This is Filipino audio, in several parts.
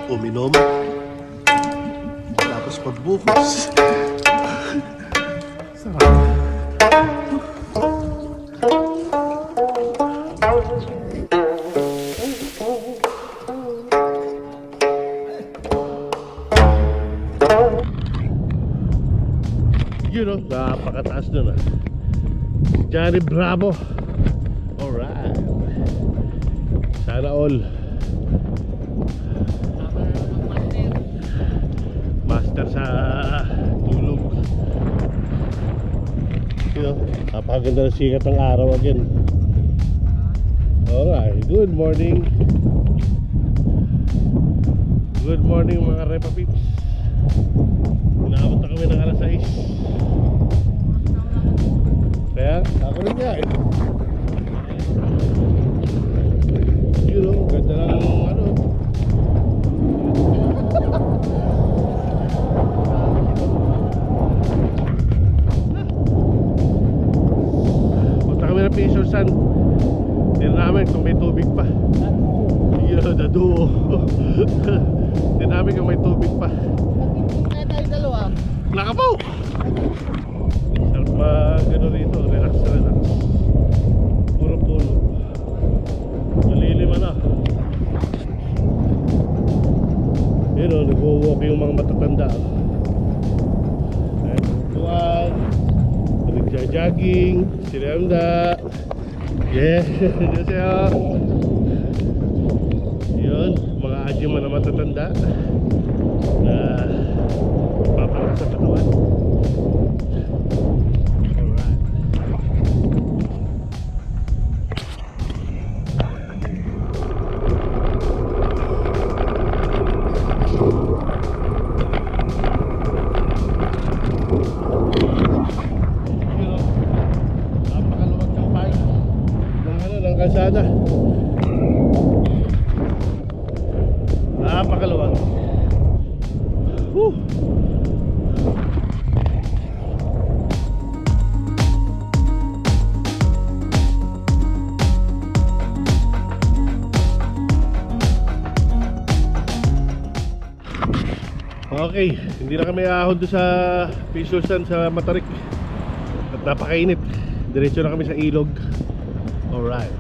Uminom, tapos pagbuhos. Sarap. Yun o, napakataas nun ah. Johnny Bravo. Alright. Sana all. Master sa tulog. Napakaganda ng sikat ng araw again. Alright, good morning. Good morning mga Repa Pips. Inaabot na kami ng alas 6. Kaya ako rin nga eh. Yun o, ganda lang ano. Punta kami ng Piesorsan. Tignan namin kung may tubig pa. Yun, naduo. Tignan namin kung may tubig pa. Kaya tayo dalawa. Nakapo! Sarap gano'n rito, relax na relax. Puro puno. Malilim na. Yun o, nag-walk yung mga matatanda. Ayun, buwan. Nagja-jogging. Sinamda. Yeah, yun siya. Yun, mga adyo na matatanda na papalag sa katawan. Alright. Napakaluwag ng park ng kalsada. Napakaluwag. Okay, hindi na kami ahon doon sa Piesorsan sa Matarik. At napakainit. Diretso na kami sa ilog. Alright.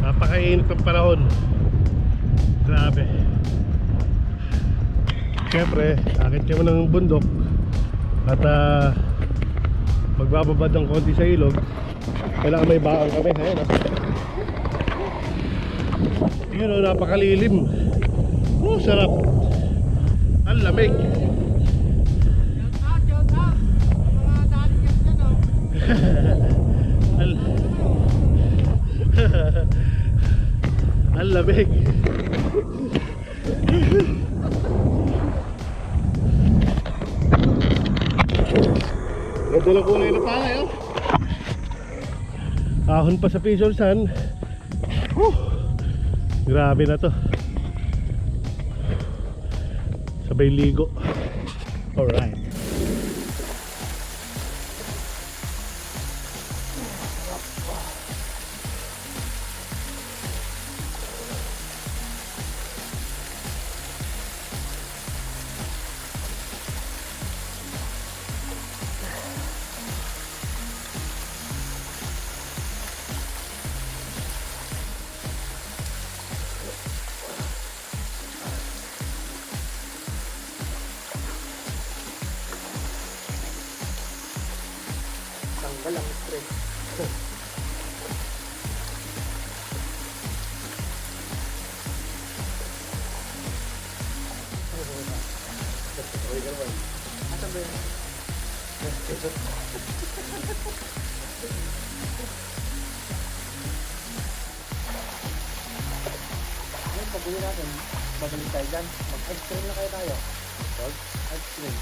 Napakainit ang panahon. Grabe. Siyempre, akit kami ng bundok. At magbababad ng konti sa ilog. Kailangan may baang kami. Ayan o. Yun o, napakalilim. Sarap. Ang lamig. Ang lamig. Ganda lang kulay na palay oh. Ahon pa sa Piesorsan. Grabe na to. Sabay ligo. Alright. Tanggal ang stress. Asan ba yun? Ngayon, pag-uwi natin, babalik tayo dyan. Mag-ice cream na kayo tayo. Ice cream.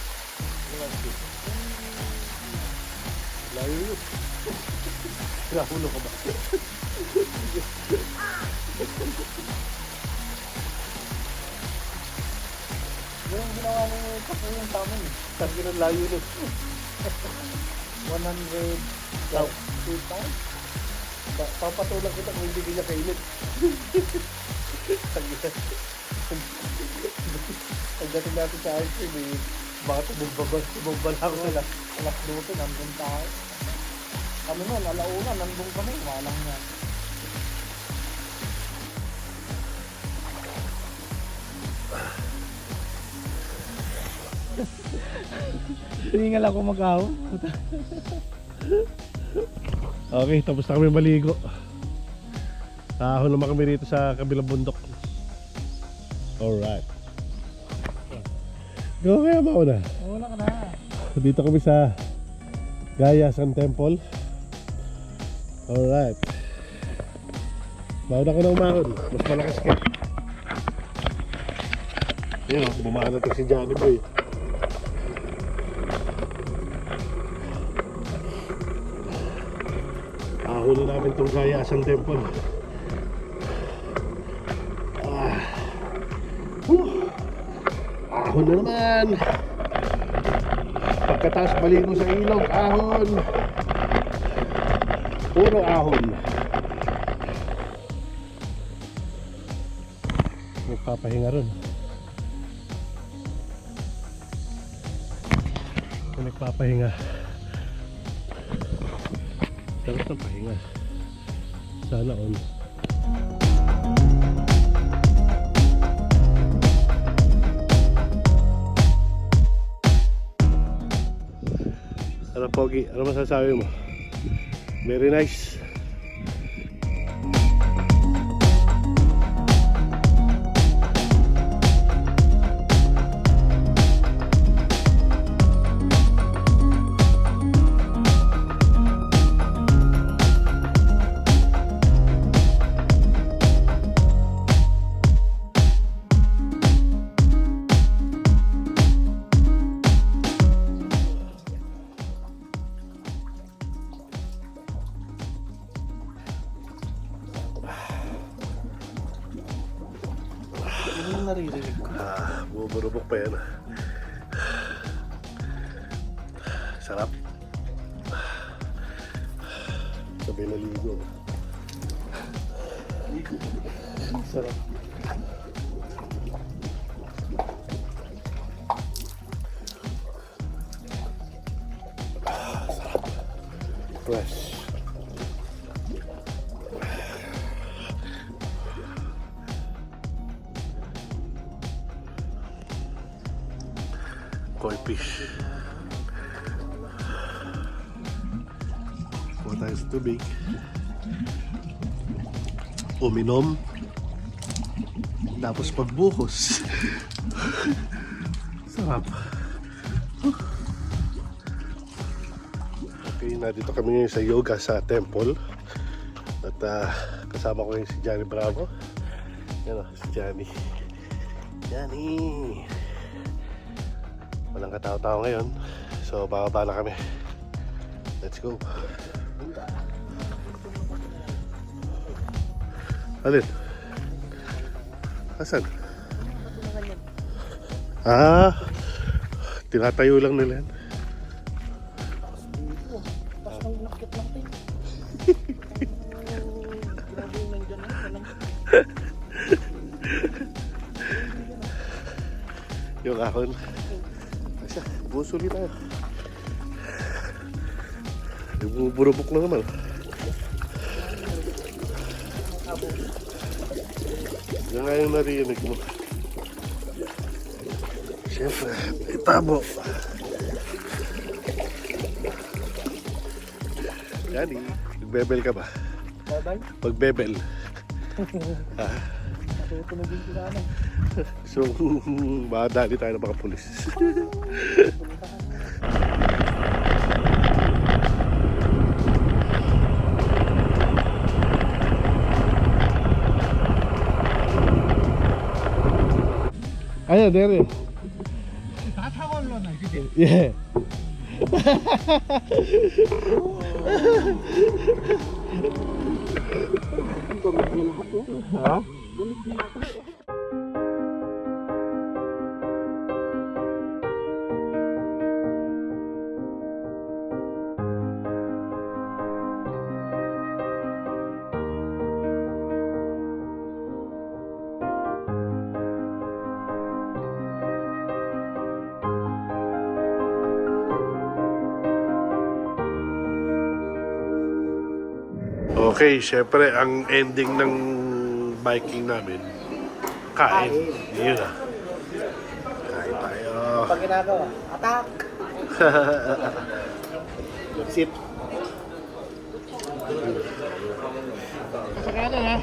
Layo yun. Nahulo ka ba? Yung ginawa ni Kapo yung tama eh. Sabi ng layo nun. 100 Wow. 2 times? Papatulang kita kung hindi niya kainit. Pagdating natin sa ice cream eh, Baka tumubal ako alas 12 nandun tayo. Kami nun, alauna, nandun kami, walang nga. Hiningal ako mag-aw. Okay, tapos na kami maligo. Kahon naman kami rito sa kabilang bundok. Alright. Go kaya mauna. Wala ka na. Dito kami sa Gayasan Temple. Alright. Mauna ko na umahon. Mas malakas ka. Yun o, bumahan na to si Johnny Boy. Ahuli namin itong Gayasan Temple. Ahon na naman. Pagkatapos maligo sa ilog, ahon. Puro ahon. Nagpapahinga ron. Nagpapahinga. Sarap ng pahinga. Sana all. Ano Pogi? Ano masasabi mo? Very nice. Yun yung naririnig ko. Buburubok pa yan. Sarap. Sabi na ligo. Sarap. Sarap. Fresh. Koi fish. Kuha tayo sa tubig. Uminom. Tapos pagbuhos. Sarap. Okay, nandito kami ngayon sa yoga sa temple. At kasama ko yung si Johnny Bravo. Yan o, si Johnny. Johnny! Walang katao-tao ngayon. So, bababa na kami. Let's go. Alin? Asan? Tinatayo lang nila yan. Dito. Tapos nang nakit natin. Grabe yung nandyan na. Yung ahon. Asya, busuli tayo. Nagbuburubok na naman. Yan nga yung narinig mo. Siyempre, itabo. Yani, nagbebel ka ba? Bye-bye. Pagbebel. Matutunogin ko na naman. So, madali tayo ng mga pulis. Ayan, dere. Tatawa na, sige. Yeah. Ha? Okay, syempre ang ending ng biking namin, kain. Yun na. Kain tayo. Pag ginagawa, attack! Sit. Sa kanan ha.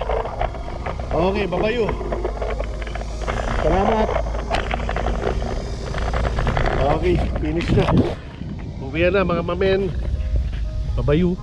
Okay, babayo. Salamat. Okay, finish na. Uwi na mga mamen. Babayo.